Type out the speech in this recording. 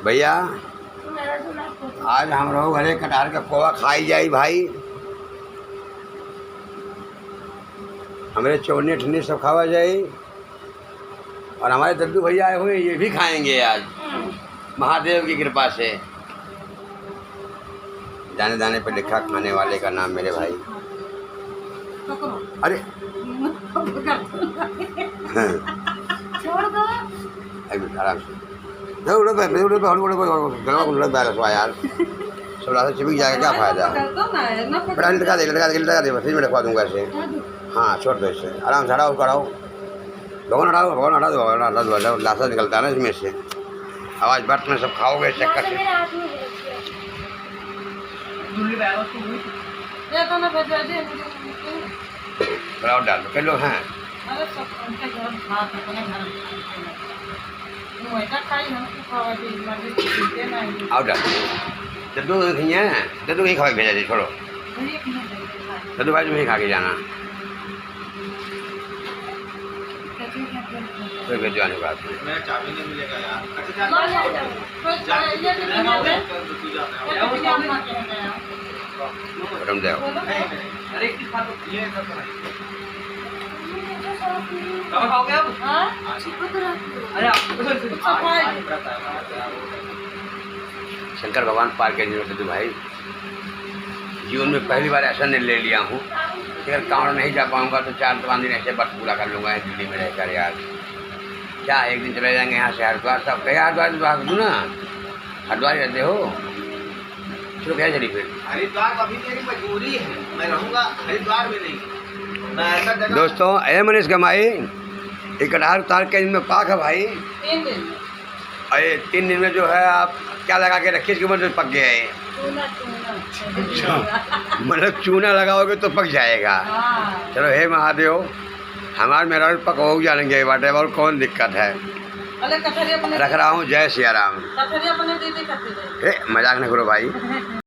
भैया आज हम लोग घरे कटहर का खोआ खाई जाई भाई। हमारे चौने ठंडे सब खावा जाए और हमारे दद्दू भैया आए हुए ये भी खाएंगे आज महादेव की कृपा से। दाने दाने पे लिखा खाने वाले का नाम मेरे भाई। अरे आराम से यार सब चिपक जाएगा, क्या फायदा। लटका दे फ्रिज में रखवा दूंगा ऐसे। हाँ छोड़ दो इससे, आराम से हटाओ कराओ। भगवान हटाओ, भगवान हटा दो, भगवान हटा दो। लाशा निकलता है ना इसमें से, आवाज़ बर्त में सब खाओगे चक्कर से। बनाओ डाल दो, कई लोग हैं। आओ डाल दद्दू नहीं है, दद्दू कहीं खा के भेजा दे, छोड़ो। दद्दू भाई तुम्हें खा के जाना, कोई भेजो आने बात नहीं। चाबी नहीं मिलेगा यार। रम जाओ। खाओगे अब? शंकर भगवान पार के दद्दू भाई, जीवन में पहली बार ऐसा नहीं ले लिया हूँ। अगर कांवड़ नहीं जा पाऊँगा तो 4-5 दिन ऐसे बस पूरा कर लूँगा दिल्ली में रहकर यार। क्या एक दिन चले जाएंगे यहाँ से हरिद्वार, सब कहीं हरिद्वार दूँ ना, हरिद्वार रहते हो, चलो क्या चली फिर। हरिद्वार अभी मेरी मजबूरी है, मैं रहूँगा हरिद्वार में नहीं। दोस्तों ए मनीष कमाई एक कटहर उतार के इनमें पाक है भाई। 3 दिन। अरे 3 दिन में जो है आप क्या लगा के रखिए, इसके ऊपर पक गया है। मतलब चूना लगाओगे तो पक जाएगा। चलो हे महादेव, हमारे मेरा पक हो जाएंगे बाटे, और कौन दिक्कत है। रख रहा हूँ, जय सिया राम। मजाक मजाक न करो भाई।